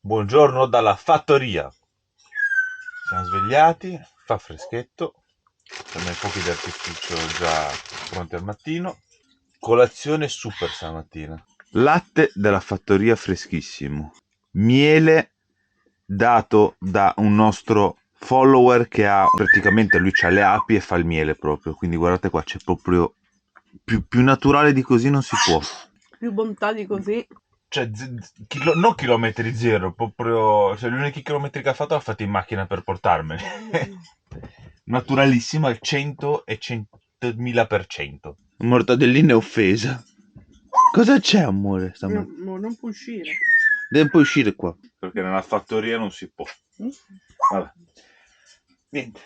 Buongiorno dalla fattoria. Siamo svegliati, fa freschetto, abbiamo i fuochi d'artificio già pronti al mattino. Colazione super stamattina. Latte della fattoria freschissimo. Miele dato da un nostro follower che ha praticamente lui c'ha le api e fa il miele proprio. Quindi guardate qua, c'è proprio più naturale di così non si può. Più bontà di così. Cioè, non chilometri zero, proprio. Cioè, gli unici chilometri che ha fatto l'ha fatto in macchina per portarmeli. Naturalissimo al 100 e 100.000%. Mortadelline offesa. Cosa c'è, amore? Non può uscire. Deve poi uscire qua. Perché nella fattoria non si può. Vabbè. Niente.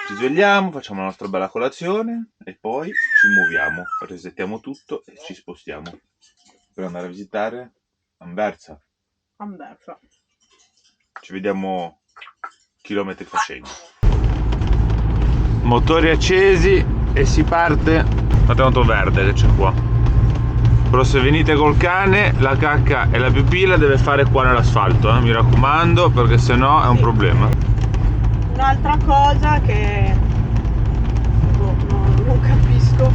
Ci svegliamo, facciamo la nostra bella colazione e poi ci muoviamo, resettiamo tutto e ci spostiamo per andare a visitare Anversa. Ci vediamo chilometri facendo. Motori accesi e si parte. Fate conto verde che c'è qua. Però se venite col cane, la cacca e la pipilla deve fare qua nell'asfalto, mi raccomando, perché sennò è un problema. Un'altra cosa che non capisco,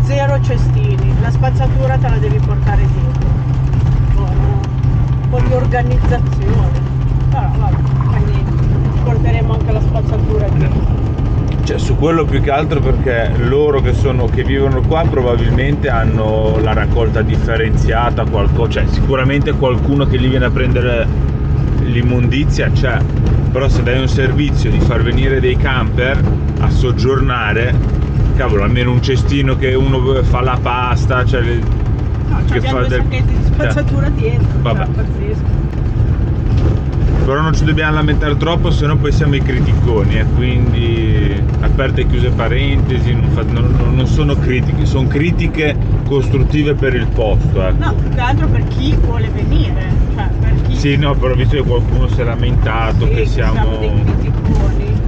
zero cestini, la spazzatura te la devi portare dietro. Un po' di organizzazione. Però vabbè, quindi porteremo anche la spazzatura dietro. Cioè, su quello più che altro perché loro che vivono qua probabilmente hanno la raccolta differenziata, cioè sicuramente qualcuno che gli viene a prendere l'immondizia c'è, però se dai un servizio di far venire dei camper a soggiornare, cavolo, almeno un cestino che uno fa la pasta, cioè che fa due sacchetti di spazzatura dietro. Vabbè. Pazzesco. Però non ci dobbiamo lamentare troppo, sennò poi siamo i criticoni, quindi aperte e chiuse parentesi, non sono critiche, sono critiche costruttive per il posto, ecco. No, più che altro per chi vuole venire, cioè per chi... Sì, no, però visto che qualcuno si è lamentato, sì, che siamo dei criticoni,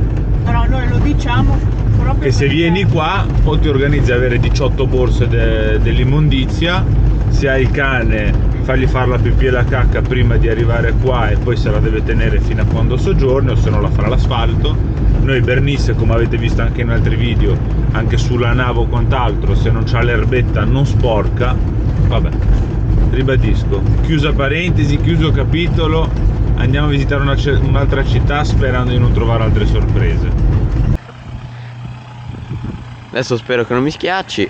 però noi lo diciamo proprio che se vieni qua o ti organizzi a avere 18 borse dell'immondizia, se hai il cane fargli fare la pipì e la cacca prima di arrivare qua e poi se la deve tenere fino a quando soggiorna, o se no la farà all'asfalto. Noi Bernisse, come avete visto anche in altri video, anche sulla nave o quant'altro, se non c'ha l'erbetta non sporca. Vabbè, ribadisco, chiusa parentesi, chiuso capitolo, andiamo a visitare un'altra città sperando di non trovare altre sorprese. Adesso spero che non mi schiacci.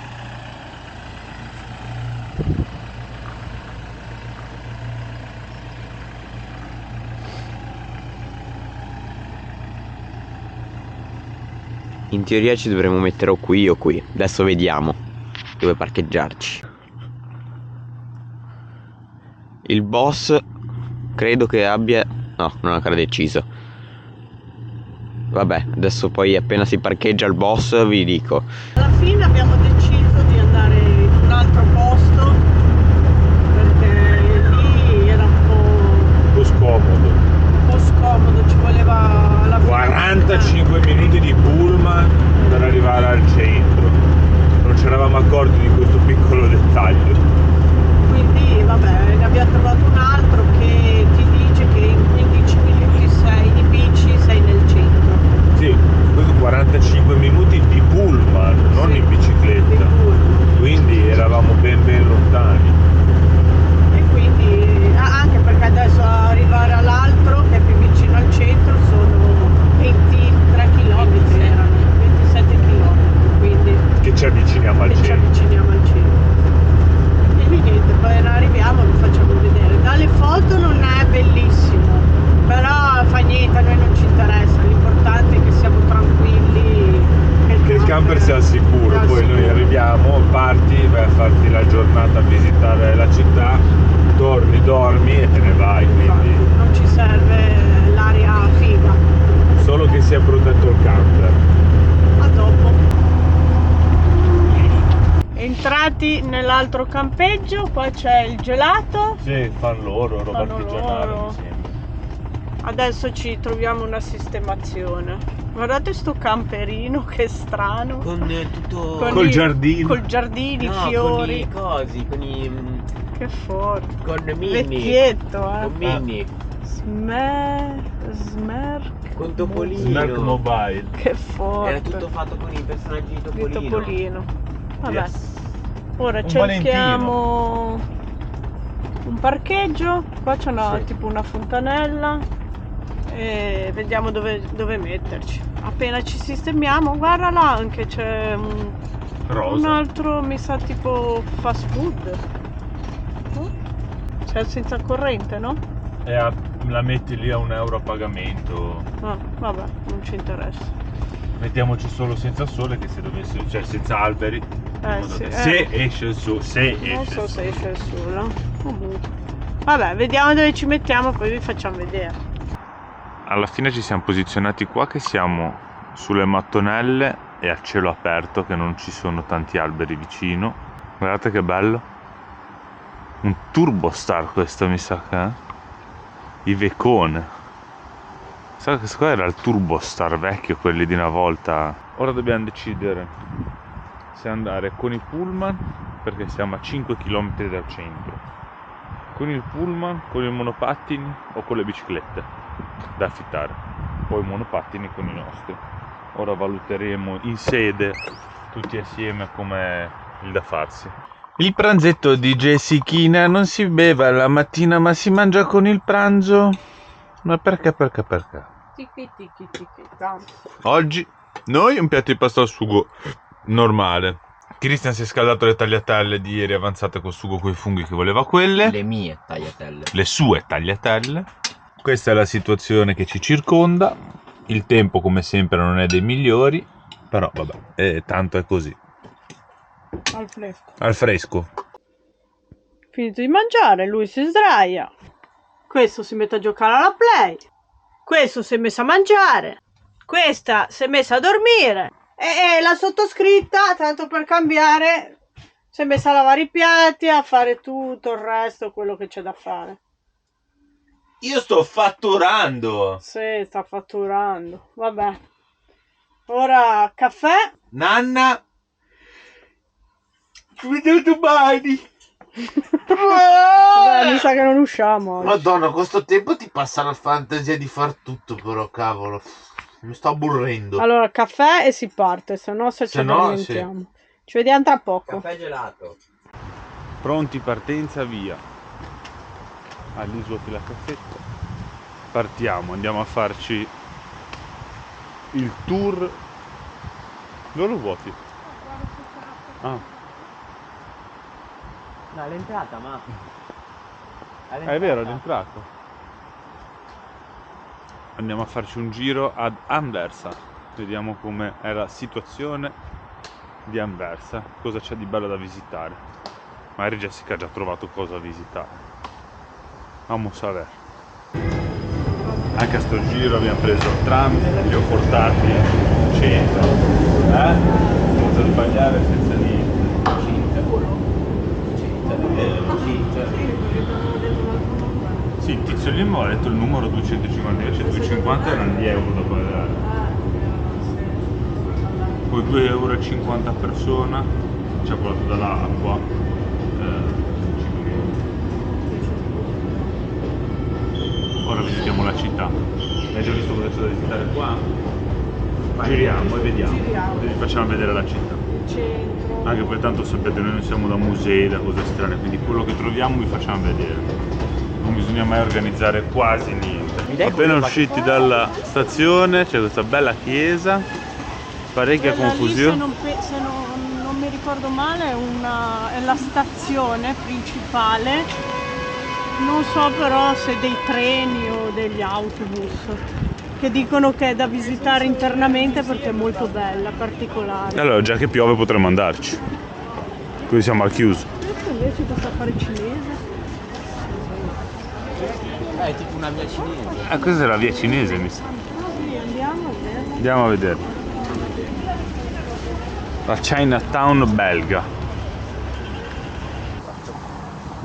In teoria ci dovremmo mettere o qui o qui. Adesso vediamo dove parcheggiarci. Il boss credo che abbia... no, non ha ancora deciso. Vabbè, adesso poi appena si parcheggia il boss vi dico. Alla fine abbiamo deciso di andare in un altro posto perché lì era un po' scomodo, ci voleva alla fine 45 minuti di pullman per arrivare al centro. Non ci eravamo accorti di questo piccolo dettaglio. Quindi vabbè, ne abbiamo trovato un altro che ti dice che in 15 minuti sei di bici, sei nel centro. Sì, questo 45 minuti di pullman, non Sì, in bicicletta. di pullman. Quindi eravamo ben lontani. E quindi anche perché adesso arrivare all'altro che è più vicino al centro sono 23 km, erano 27 km, quindi Che ci avviciniamo al ci centro. avviciniamo al centro. E lì niente, poi arriviamo e vi facciamo vedere. Dalle foto non è bellissimo, però fa niente, a noi non ci interessa, l'importante è che siamo tranquilli, Che il camper sia al sicuro, poi noi arriviamo, parti, vai a farti la giornata a visitare la città, dormi e te ne vai, quindi non ci serve l'aria figa. solo che sia protetto il camper. A dopo. Entrati nell'altro campeggio, qua c'è il gelato. Sì, fanno loro, roba Fanno artigianale, loro. mi sembra. Adesso ci troviamo una sistemazione. Guardate sto camperino, che strano. Con tutto... Col giardino. Col giardino, i no, fiori. con i cosi, con i... Che forte. Con Minnie. Vecchietto, Con Minnie. Smerk. Con Topolino. Snack Mobile. Che forte. Era tutto fatto con i personaggi di Di Topolino. Topolino. Vabbè. Yes. Ora Un cerchiamo un parcheggio. Qua c'è Sì. tipo una fontanella. E vediamo dove metterci. Appena ci sistemiamo, guarda là anche c'è un Rosa. altro, mi sa tipo fast food. No? C'è senza corrente, no? La metti lì a €1 a pagamento. Ah, vabbè, non ci interessa. Mettiamoci solo senza sole, che se dovesse, cioè senza alberi. Sì, Se esce il sole, non so se esce il sole. Comunque. Vabbè, vediamo dove ci mettiamo, poi vi facciamo vedere. Alla fine ci siamo posizionati qua che siamo sulle mattonelle e a cielo aperto, che non ci sono tanti alberi vicino. Guardate che bello. Un Turbostar questo mi sa che è. Ivecone. Sa che questo qua era il Turbostar vecchio, quelli di una volta. Ora dobbiamo decidere se andare con i pullman, perché siamo a 5 km dal centro. Con il pullman, con i monopattini o con le biciclette da affittare, poi i monopattini con i nostri. Ora valuteremo in sede tutti assieme come il da farsi. Il pranzetto di Jessichina non si beve la mattina ma si mangia con il pranzo. Ma perché? Ticchi tanto. Oggi noi un piatto di pasta al sugo normale. Christian si è scaldato le tagliatelle di ieri avanzate col sugo coi funghi che voleva quelle. Le mie tagliatelle. Le sue tagliatelle. Questa è la situazione che ci circonda. Il tempo come sempre non è dei migliori, però vabbè, tanto è così. Al fresco. Al fresco. Finito di mangiare, lui si sdraia. Questo si mette a giocare alla play. Questo si è messo a mangiare. Questa si è messa a dormire. E la sottoscritta, tanto per cambiare, si è messa a lavare i piatti, a fare tutto il resto, quello che c'è da fare. Io sto fatturando. Sì, sta fatturando. Vabbè. Ora caffè. Nanna. Ci vediamo domani. Vabbè, mi sa che non usciamo oggi. Madonna, con sto tempo ti passa la fantasia di far tutto, però cavolo. Mi sto aburrendo. Allora, caffè e si parte, se no ci Se no, addormentiamo. Ci vediamo tra poco. Caffè gelato. Pronti, partenza, via. All'isola la caffetta. Partiamo, andiamo a farci il tour. Dove lo vuoti? Ah. No, è l'entrata, ma. È vero, è entrato. Andiamo a farci un giro ad Anversa. Vediamo com'è la situazione di Anversa. Cosa c'è di bello da visitare. Magari Jessica ha già trovato cosa visitare. Vamos a ver. Anche a sto giro abbiamo preso il tram, li ho portati in centro. Senza sbagliare, senza niente. Sì, il tizio lì mi ha detto il numero 250, invece 250 erano gli euro da pagare. Poi 2,50 € a persona, ci ha portato dall'acqua. Ora visitiamo la città. Hai già visto cosa c'è da visitare qua? Giriamo e vediamo. Vi facciamo vedere la città. Centro. Anche poi tanto sapete, noi non siamo da musei, da cose strane, quindi quello che troviamo vi facciamo vedere. Non bisogna mai organizzare quasi niente. Appena usciti dalla stazione c'è questa bella chiesa, parecchia Quella confusione. lì, se non mi ricordo male, è la stazione principale. Non so però se dei treni o degli autobus, che dicono che è da visitare internamente perché è molto bella, particolare. Allora, già che piove potremmo andarci. Così siamo al chiuso. Questo invece questo affare cinese. È tipo una via cinese. Questa è la via cinese, mi sa. Sì, andiamo a vedere. Andiamo a vedere. La Chinatown belga.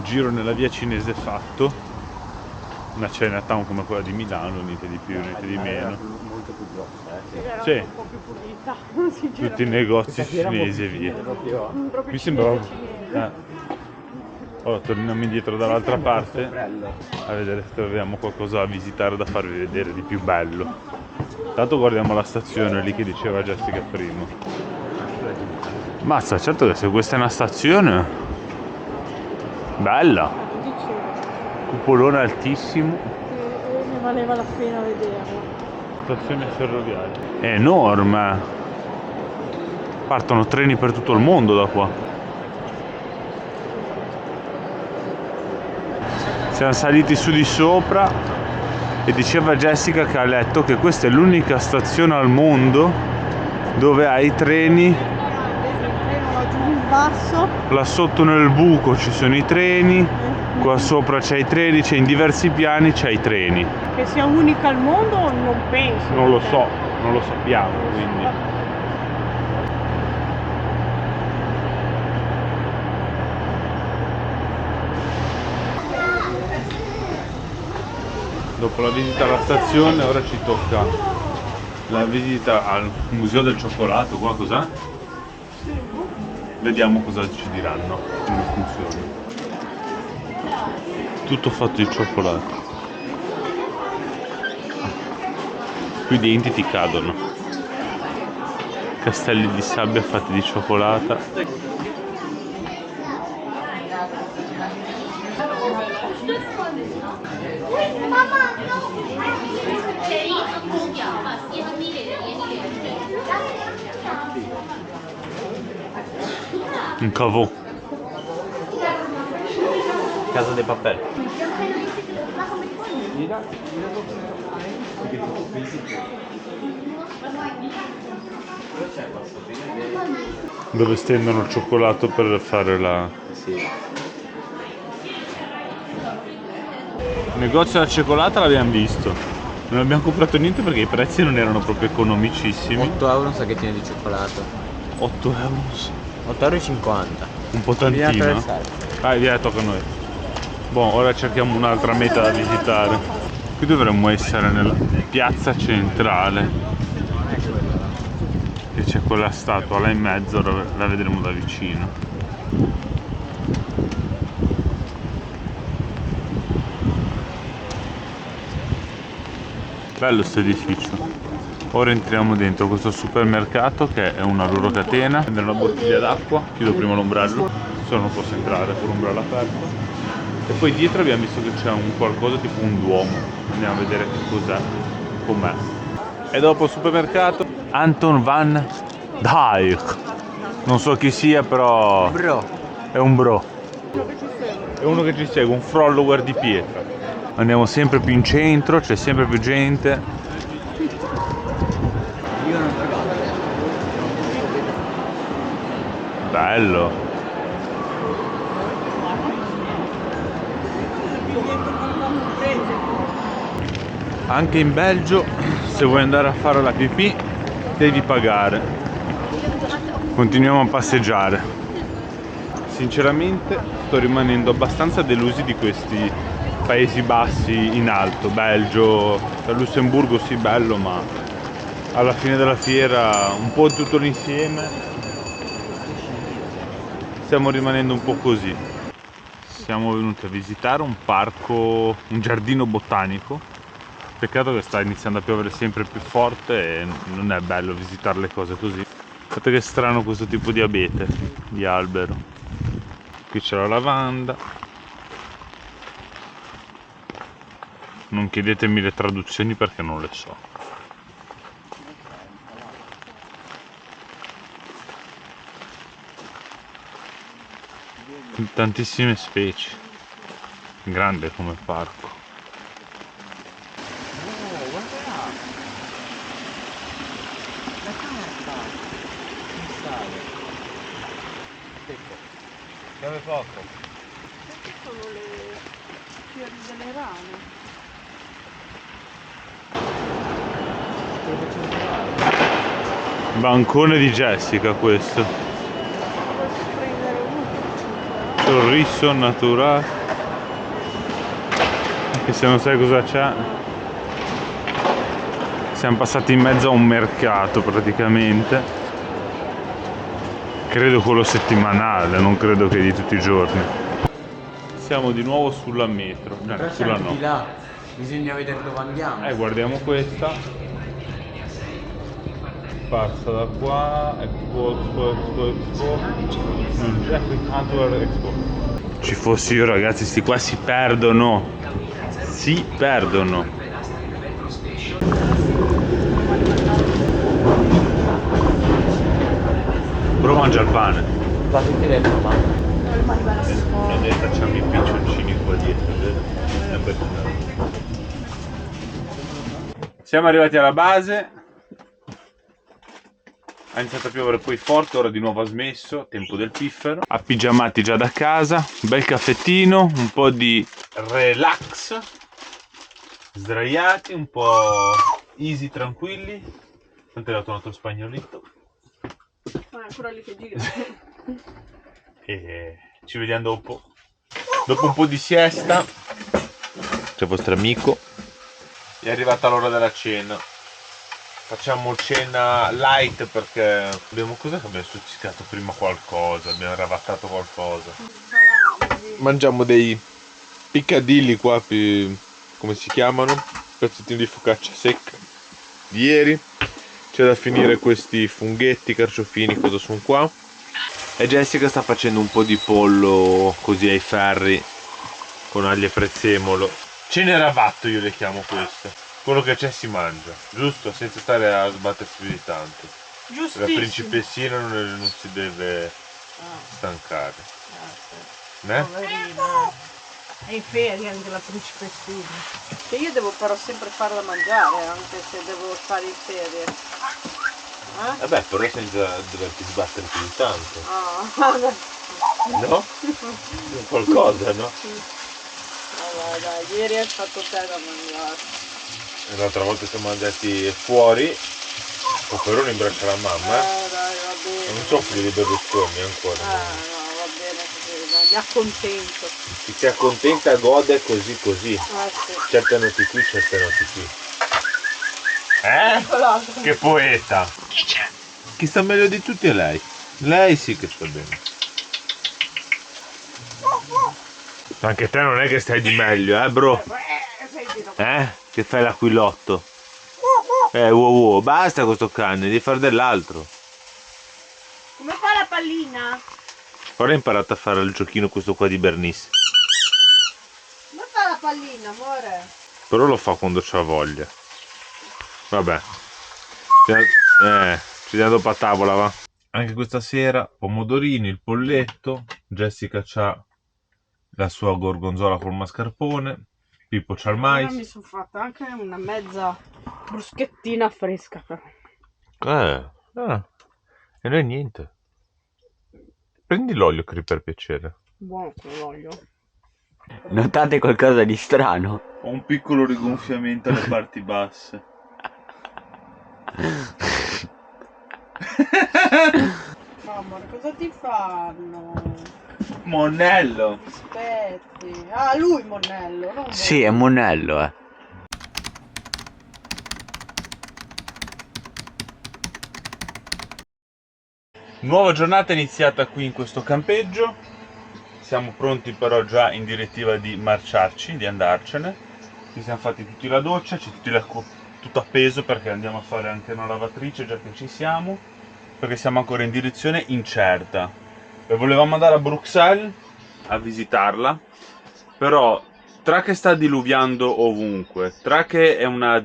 Giro nella via cinese fatto. Una Chinatown come quella di Milano, niente di più, niente di meno. Molto più grossa, Era Sì. un po' più pulita, sinceramente. Tutti i negozi cinesi e via. Proprio Mi sembrava. cinese. Ora torniamo indietro dall'altra parte a vedere se troviamo qualcosa da visitare, da farvi vedere di più bello. Intanto guardiamo la stazione lì che diceva Jessica prima. Mazza, certo che se questa è una stazione bella, cupolone altissimo, Ne valeva la pena vederlo. stazione ferroviaria, è enorme, partono treni per tutto il mondo da qua. Siamo saliti su di sopra e diceva Jessica che ha letto che questa è l'unica stazione al mondo dove hai i treni. Il treno va giù in basso. Là sotto nel buco ci sono i treni, qua sopra c'è i treni, c'è in diversi piani c'è i treni. Che sia unica al mondo non penso. Non lo so, non lo sappiamo, quindi. Dopo la visita alla stazione ora ci tocca la visita al museo del cioccolato. Qua cos'è? Vediamo cosa ci diranno, come funziona. Tutto fatto di cioccolato. Qui i denti ti cadono. Castelli di sabbia fatti di cioccolata. Un cavò. Casa dei Papel. Dove stendono il cioccolato per fare la... Sì. Il negozio della cioccolata l'abbiamo visto. Non abbiamo comprato niente perché i prezzi non erano proprio economicissimi. 8 euro sa che tiene di cioccolato. 8 euro. 8,50 euro. Un po' tantino. Vai, via, tocca a noi. Boh, ora cerchiamo un'altra meta da visitare. Qui dovremmo essere nella piazza centrale. Che c'è quella statua là in mezzo, la vedremo da vicino. Bello questo edificio. Ora entriamo dentro questo supermercato che è una loro catena. Prendere una bottiglia d'acqua, chiudo prima l'ombrello, se no non posso entrare con l'ombrello aperto. E poi dietro abbiamo visto che c'è un qualcosa tipo un duomo. Andiamo a vedere che cos'è, com'è. E dopo il supermercato Anton van Dijk. Non so chi sia, però Bro. è un bro. È uno che ci segue, un follower di pietra. Andiamo sempre più in centro, c'è sempre più gente. Bello. Anche in Belgio, se vuoi andare a fare la pipì, devi pagare. Continuiamo a passeggiare. Sinceramente sto rimanendo abbastanza delusi di questi Paesi Bassi in alto. Belgio, Lussemburgo sì, bello, ma alla fine della fiera un po' tutto l'insieme stiamo rimanendo un po' così. Siamo venuti a visitare un parco, un giardino botanico. Peccato che sta iniziando a piovere sempre più forte e non è bello visitare le cose così. Guardate che strano questo tipo di abete, di albero. Qui c'è la lavanda. Non chiedetemi le traduzioni perché non le so. Tantissime specie. Grande come parco. Piove poco. Queste sono le fiori delle rane. Bancone di Jessica questo. Posso prendere uno? Sorriso naturale. Anche se non sai cosa c'è. Siamo passati in mezzo a un mercato praticamente. Credo quello settimanale, non credo che di tutti i giorni. siamo di nuovo sulla metro. No, Però sulla siamo no. di là, bisogna vedere dove andiamo. Guardiamo questa. Passa da qua, Expo. Non c'è qui Hardware Expo. Ci fossi io, ragazzi, sti qua si perdono. Si perdono. Però mangia il pane. Va tutti dentro, ma. E noi facciamo i piccioncini qua dietro. Siamo arrivati alla base. Ha iniziato a piovere poi forte, ora di nuovo ha smesso, tempo del piffero. Appigiamati già da casa, bel caffettino, un po' di relax, sdraiati, un po' easy, tranquilli. Quanto è arrivato un altro spagnolito? Ancora lì che gira. E ci vediamo dopo. Dopo un po' di siesta, c'è il vostro amico. È arrivata l'ora della cena. Facciamo cena light perché abbiamo stuzzicato prima qualcosa, abbiamo ravattato qualcosa. Mangiamo dei piccadilli qua, come si chiamano? Pezzettini di focaccia secca di ieri. C'è da finire questi funghetti, carciofini, cosa sono qua. E Jessica sta facendo un po' di pollo così ai ferri con aglio e prezzemolo. Cenerentola io le chiamo queste. Quello che c'è si mangia, giusto? Senza stare a sbattersi più di tanto. Giustissimo. La principessina non si deve stancare. Né? Poverina. È in ferie anche la principessina. Che io devo però sempre farla mangiare, anche se devo stare in ferie. Vabbè, però senza doverti sbattere più di tanto. No? Qualcosa, no? Vabbè, dai, ieri hai fatto te da mangiare. L'altra volta siamo andati fuori, Poverone in braccio alla mamma, Dai, va bene. Non soffri di Berlusconi ancora. No, va bene così, dai, mi accontento. Chi si accontenta gode così così. Sì. Certe noti qui, certe noti qui. Che poeta! Chi c'è? Chi sta meglio di tutti è lei. Lei sì che sta bene. Anche te non è che stai di meglio, bro? Che fai l'aquilotto? Wow, basta con sto cane, devi fare dell'altro. Come fa la pallina? Ora hai imparato a fare il giochino questo qua di Bernice. Come fa la pallina, amore? Però lo fa quando c'ha voglia. Vabbè. Ci diamo dopo a tavola, va? Anche questa sera, pomodorini, il polletto. Jessica c'ha la sua gorgonzola col mascarpone. Pippo c'ha il mais. Ora mi sono fatta anche una mezza bruschettina fresca però. E non è niente. Prendi l'olio per piacere. Buono quell'olio. Notate qualcosa di strano? Ho un piccolo rigonfiamento alle parti basse. Amore, cosa ti fanno? Monello. Aspetti. Ah, lui Monello, non Sì, è Monello, Nuova giornata iniziata qui in questo campeggio. Siamo pronti però già in direttiva di marciarci, di andarcene. Ci siamo fatti tutti la doccia, c'è tutto appeso perché andiamo a fare anche una lavatrice già che ci siamo, perché siamo ancora in direzione incerta. E volevamo andare a Bruxelles a visitarla, però tra che sta diluviando ovunque, tra che è una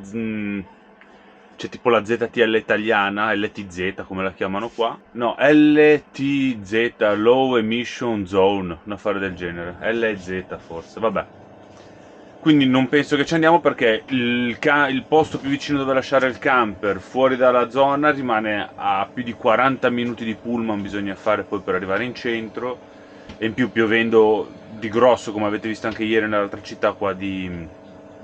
c'è tipo la ZTL italiana, LTZ come la chiamano qua. No, LTZ, Low Emission Zone, un affare del genere. LZ forse, vabbè. Quindi non penso che ci andiamo perché il posto più vicino dove lasciare il camper fuori dalla zona rimane a più di 40 minuti di pullman, bisogna fare poi per arrivare in centro. E in più piovendo di grosso, come avete visto anche ieri nell'altra città qua di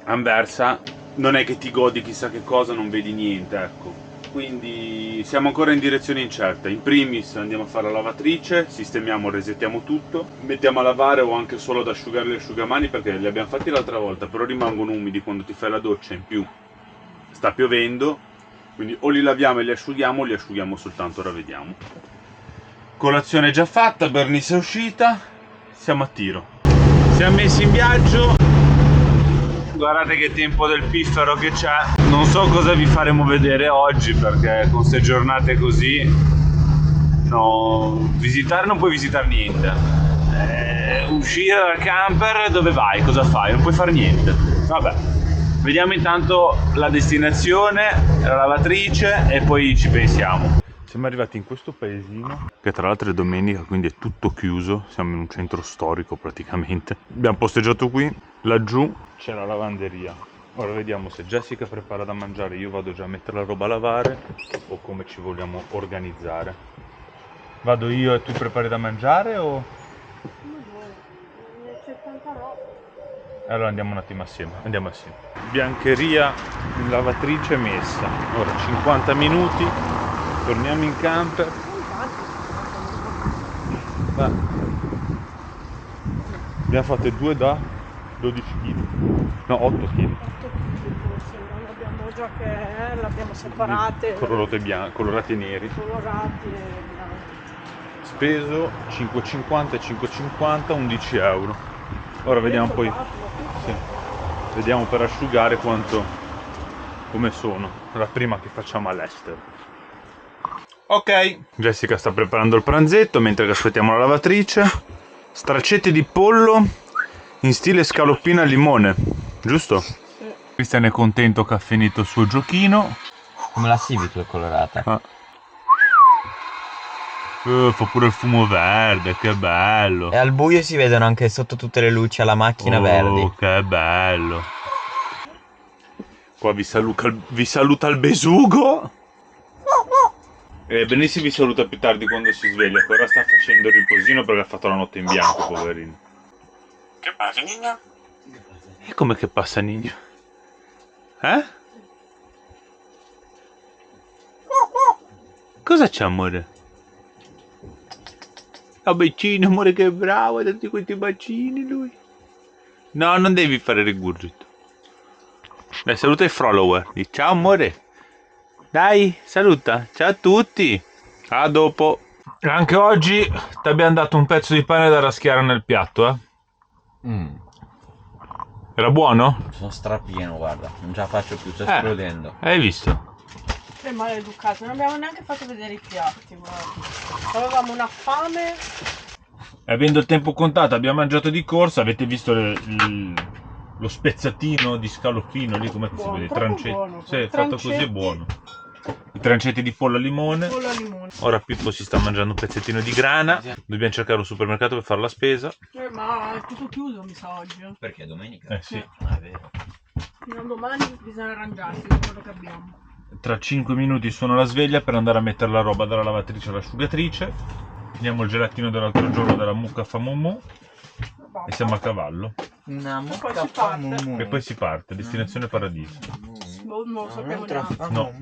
Anversa, non è che ti godi chissà che cosa, non vedi niente, ecco. Quindi siamo ancora in direzione incerta. In primis andiamo a fare la lavatrice, sistemiamo, resettiamo tutto, mettiamo a lavare o anche solo ad asciugare gli asciugamani perché li abbiamo fatti l'altra volta, però rimangono umidi quando ti fai la doccia, in più sta piovendo, quindi o li laviamo e li asciughiamo soltanto, ora vediamo. Colazione già fatta, Bernice è uscita, siamo a tiro. Siamo messi in viaggio. Guardate che tempo del piffero che c'è. Non so cosa vi faremo vedere oggi, perché con queste giornate così visitare non puoi visitare niente. Uscire dal camper, dove vai? Cosa fai? Non puoi fare niente. Vabbè, vediamo intanto la destinazione, la lavatrice e poi ci pensiamo. Siamo arrivati in questo paesino che tra l'altro è domenica, quindi è tutto chiuso. Siamo in un centro storico praticamente. Abbiamo posteggiato qui. Laggiù c'è la lavanderia. Ora vediamo se Jessica prepara da mangiare. Io vado già a mettere la roba a lavare o come ci vogliamo organizzare. Vado io e tu prepari da mangiare o... C'è tanta roba. Allora andiamo un attimo assieme. Andiamo assieme. Biancheria in lavatrice messa. Ora 50 minuti. Torniamo in camper. Va. Abbiamo fatto 2 da 12 kg. No, 8 kg. 8 kg, abbiamo già che l'abbiamo separate. Colorati e neri. Colorati e bianchi. Speso 5,50 e 5,50, 11 euro. Ora vediamo poi. Sì. Vediamo per asciugare come sono. La prima che facciamo all'estero. Ok, Jessica sta preparando il pranzetto mentre che aspettiamo la lavatrice. Straccetti di pollo in stile scaloppina al limone, giusto? Sì. Cristian è contento che ha finito il suo giochino. Come la Civic è colorata. Ah. Fa pure il fumo verde, che bello. E al buio si vedono anche sotto tutte le luci alla macchina verdi. Che bello. Qua vi saluta il besugo. E Benissimo vi saluta più tardi quando si sveglia, che ora sta facendo il riposino perché ha fatto la notte in bianco, poverino. Che passa, Nino? E come che passa, Nino? Eh? Cosa c'è, amore? Ah, bacino, amore, che bravo, ha dato questi bacini lui. No, non devi fare rigurgito. Dai, saluta i follower. Dici, ciao, amore. Dai, saluta. Ciao a tutti. A dopo. Anche oggi ti abbiamo dato un pezzo di pane da raschiare nel piatto, eh? Era buono? Sono strapieno, guarda. Non ce la faccio più, sta esplodendo. Hai visto? Che maleducato, non abbiamo neanche fatto vedere i piatti, guarda. Avevamo una fame. Avendo il tempo contato abbiamo mangiato di corsa. Avete visto lo spezzatino di scaloppino lì, come si vede? I trancetti. Buono, Sì, fatto così è buono. I trancetti di pollo al limone. Pollo al limone. Ora Pippo si sta mangiando un pezzettino di grana. Dobbiamo cercare un supermercato per fare la spesa. Ma è tutto chiuso, mi sa, oggi. Perché è domenica? Sì. È vero. Fino a domani bisogna arrangiarsi con quello che abbiamo. Tra 5 minuti suono la sveglia per andare a mettere la roba dalla lavatrice all'asciugatrice. Prendiamo il gelatino dell'altro giorno della mucca fa mumu e siamo a cavallo. Una mucca fa mumu. E poi si parte, destinazione paradiso. Non lo sappiamo neanche. No.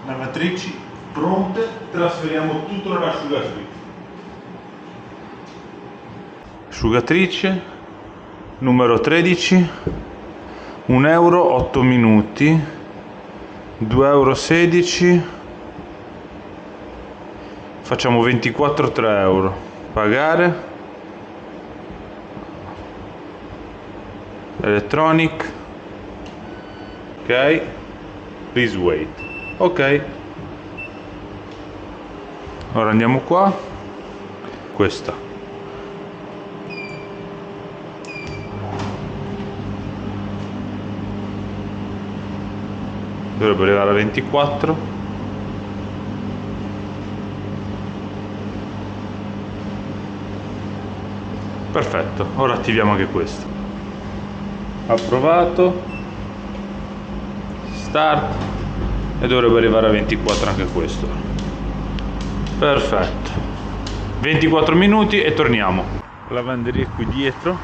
Lavatrici pronte, trasferiamo tutto nell'asciugatrice. Asciugatrice numero 13, 1 euro 8 minuti, 2 euro 16, facciamo 24 3 euro. Pagare. Electronic. Ok. Please wait. Ok. Ora andiamo qua. Questa. Dovrebbe arrivare a 24. Perfetto, ora attiviamo anche questo. Approvato. Start. E dovrebbe arrivare a 24 anche questo. Perfetto. 24 minuti e torniamo. Lavanderia qui dietro.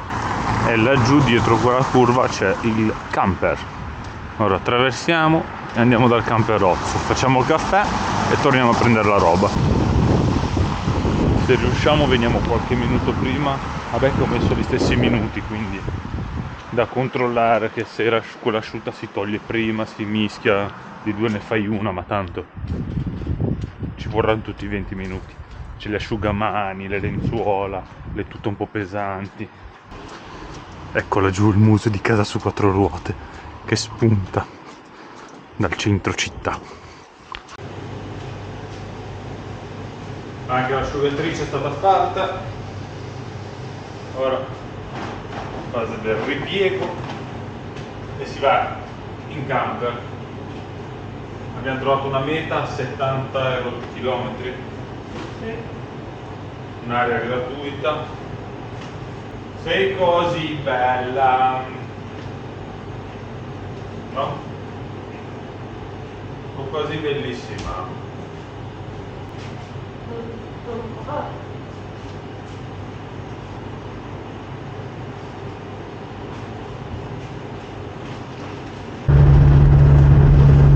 E laggiù dietro quella curva c'è il camper. Ora attraversiamo e andiamo dal camperozzo. Facciamo il caffè e torniamo a prendere la roba. Se riusciamo veniamo qualche minuto prima. Vabbè che ho messo gli stessi minuti, quindi da controllare che se quell'asciutta si toglie prima, si mischia, di due ne fai una, ma tanto ci vorranno tutti i 20 minuti. c'è le asciugamani, le lenzuola, le tutte un po' pesanti. Ecco laggiù il museo di Casa su Quattro Ruote che spunta dal centro città. Anche l'asciugatrice è stata fatta. Ora fase del ripiego e si va in camper. Abbiamo trovato una meta a 70 euro per chilometri, un'area gratuita. Sei così bella, no? O così bellissima.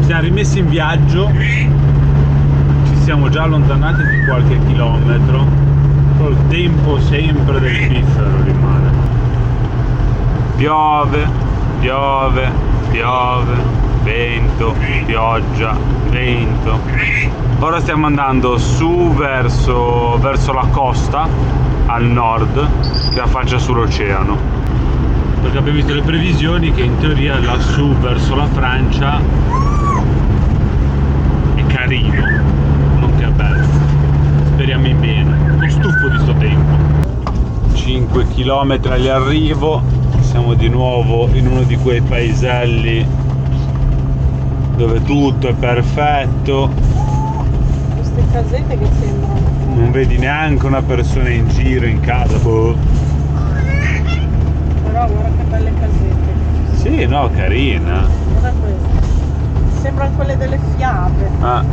Siamo rimessi in viaggio, ci siamo già allontanati di qualche chilometro, però il tempo sempre del piffero rimane. Piove, piove, piove, vento, pioggia, vento. Ora stiamo andando su verso la costa, al nord, che affaccia sull'oceano. Perché abbiamo visto le previsioni che in teoria lassù verso la Francia è carino, non che è bello. Speriamo in bene. Sono stufo di sto tempo. 5 km all'arrivo, siamo di nuovo in uno di quei paeselli dove tutto è perfetto. Queste casette che sembrano. Non vedi neanche una persona in giro in casa. Boh. Però guarda che belle casette. Sì, no, carina. Guarda queste. Sembrano quelle delle fiabe. Ah.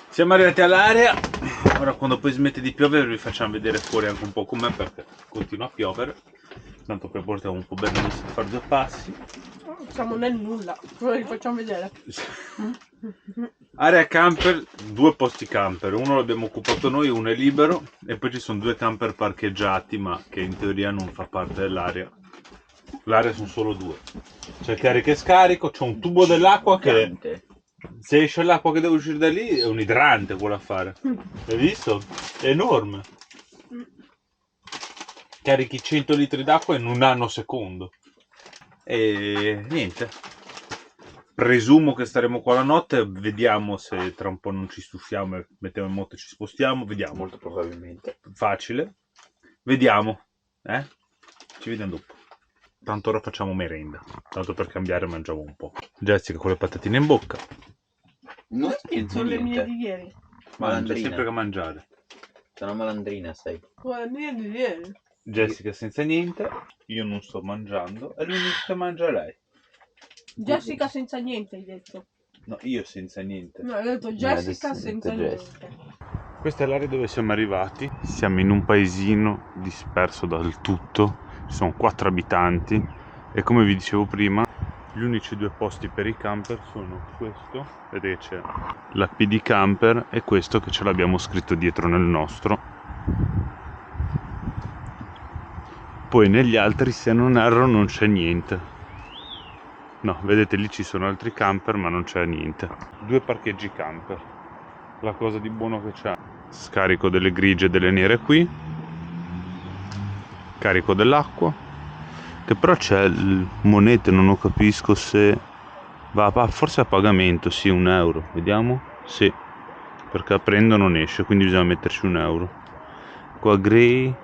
Siamo arrivati all'area. Ora quando poi smette di piovere vi facciamo vedere fuori anche un po' com'è, perché continua a piovere. Tanto poi portiamo un po' Bernice a fare 2 passi. Siamo nel nulla. Ora li facciamo vedere. Area camper, 2 posti camper, uno l'abbiamo occupato noi, uno è libero e poi ci sono 2 camper parcheggiati ma che in teoria non fa parte dell'area. L'area sono solo 2. C'è carica e scarico, c'è un tubo dell'acqua che se esce l'acqua che deve uscire da lì è un idrante quello a fare. Hai visto? È enorme. Carichi 100 litri d'acqua in un nanosecondo. E niente. Presumo che staremo qua la notte, vediamo se tra un po' non ci stufiamo e mettiamo in moto e ci spostiamo, vediamo. Molto probabilmente. Facile. Vediamo, ci vediamo dopo. Tanto ora facciamo merenda, tanto per cambiare mangiamo un po'. Jessica con le patatine in bocca. Non scherzo Sono le mie niente. di ieri. Mangia Malandrina. sempre che mangiare. Sono malandrina, sei. Sono le mie di ieri. Jessica senza niente, io non sto mangiando e l'unico che mangia è lei. Jessica senza niente hai detto. No, io senza niente. No, hai detto Jessica adesso senza detto niente. Questa è l'area dove siamo arrivati. Siamo in un paesino disperso dal tutto. Ci sono 4 abitanti e come vi dicevo prima, gli unici 2 posti per i camper sono questo, vedete c'è la PD Camper e questo che ce l'abbiamo scritto dietro nel nostro. Poi negli altri, se non erro, non c'è niente. No, vedete lì ci sono altri camper ma non c'è niente. 2 parcheggi camper. La cosa di buono che c'è, scarico delle grigie e delle nere qui, carico dell'acqua, che però c'è monete, non lo capisco se va forse a pagamento, sì, 1 euro, vediamo, sì, perché aprendo non esce, quindi bisogna metterci 1 euro. Qua grey,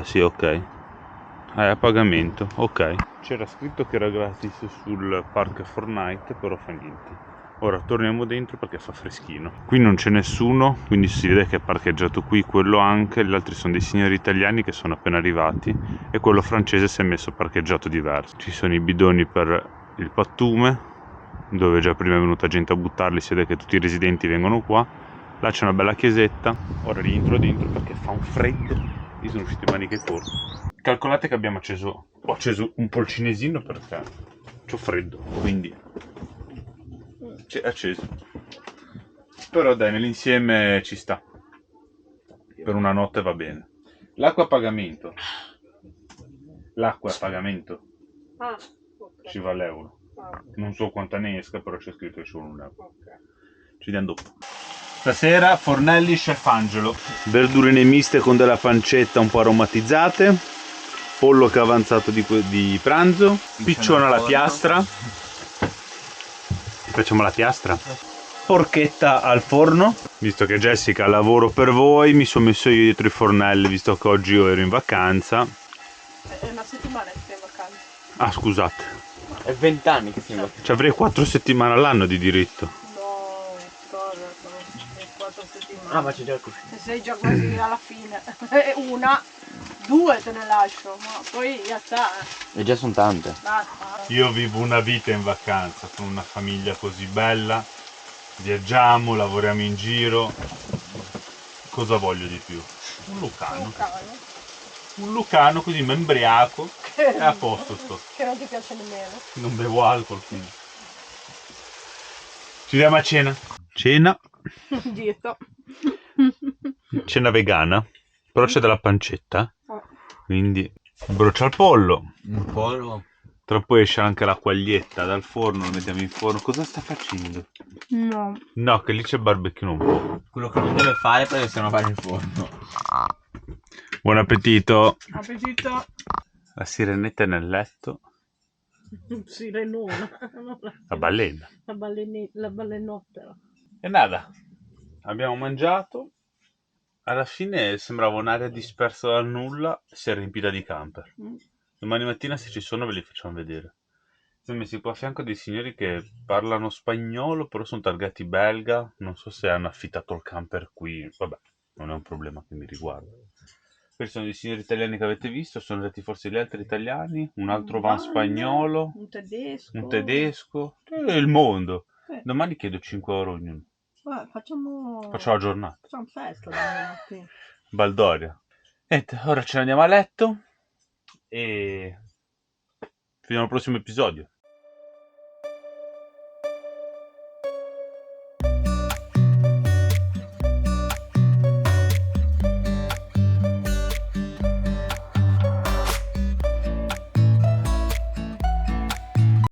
sì, ok, è a pagamento, ok. C'era scritto che era gratis sul park Fortnite, però fa niente. Ora torniamo dentro perché fa freschino. Qui non c'è nessuno, quindi si vede che è parcheggiato qui, quello anche, gli altri sono dei signori italiani che sono appena arrivati e quello francese si è messo parcheggiato diverso. Ci sono i bidoni per il pattume, dove già prima è venuta gente a buttarli, si vede che tutti i residenti vengono qua. Là c'è una bella chiesetta, ora rientro dentro perché fa un freddo, io sono uscito in maniche corte. Calcolate che ho acceso un po' il cinesino perché c'ho freddo, quindi è acceso. Però dai, nell'insieme ci sta. Per una notte va bene. L'acqua a pagamento. L'acqua è a pagamento. Ah, ok. Ci va l'euro. Ah, Non so quanta ne esca, però c'è scritto che ci vuole 1 euro. ok. Ci vediamo dopo. Stasera fornelli Chef Angelo. Verdure miste con della pancetta un po' aromatizzate, pollo che è avanzato di pranzo, piccione alla piastra. Facciamo la piastra. Porchetta al forno. Visto che Jessica lavoro per voi, mi sono messo io dietro i fornelli, visto che oggi io ero in vacanza. È una settimana che sei in vacanza. Ah, scusate. È 20 anni che sei in vacanza. Ci avrei 4 settimane all'anno di diritto. No, cosa? Sono 4 settimane. Ah, ma c'è già il cuscino. Se sei già quasi alla fine. Una, 2 te ne lascio, ma poi già sta. E già sono tante. Basta. Io vivo una vita in vacanza con una famiglia così bella, viaggiamo, lavoriamo in giro. Cosa voglio di più? Un Lucano. Un Lucano così mi imbriaco e a posto sto. Che non ti piace nemmeno. Non bevo alcol quindi. Ci vediamo a cena. Cena. Dietro. Cena vegana. Però c'è della pancetta. Quindi brucia il pollo. Un pollo. Tra poi esce anche la quaglietta dal forno, lo mettiamo in forno. Cosa sta facendo? No. No, che lì c'è il barbecue un po'. Quello che non deve fare perché se no va in forno. Buon appetito. Appetito. La sirenetta è nel letto. Sirenona. La balena. La balenottera. E nada. Abbiamo mangiato. Alla fine sembrava un'area dispersa dal nulla. Si è riempita di camper. Domani mattina se ci sono ve li facciamo vedere. Siamo messi qua a fianco dei signori che parlano spagnolo, però sono targati belga. Non so se hanno affittato il camper qui. Vabbè, non è un problema che mi riguarda. Questi sono dei signori italiani che avete visto. Sono arrivati forse gli altri italiani. Un altro van spagnolo. Un tedesco. Un tedesco. E il mondo. Domani chiedo 5 euro ognuno. Facciamo Facciamo la giornata. Facciamo festa domani mattina. Baldoria. Niente, ora ce ne andiamo a letto. E fino al prossimo episodio.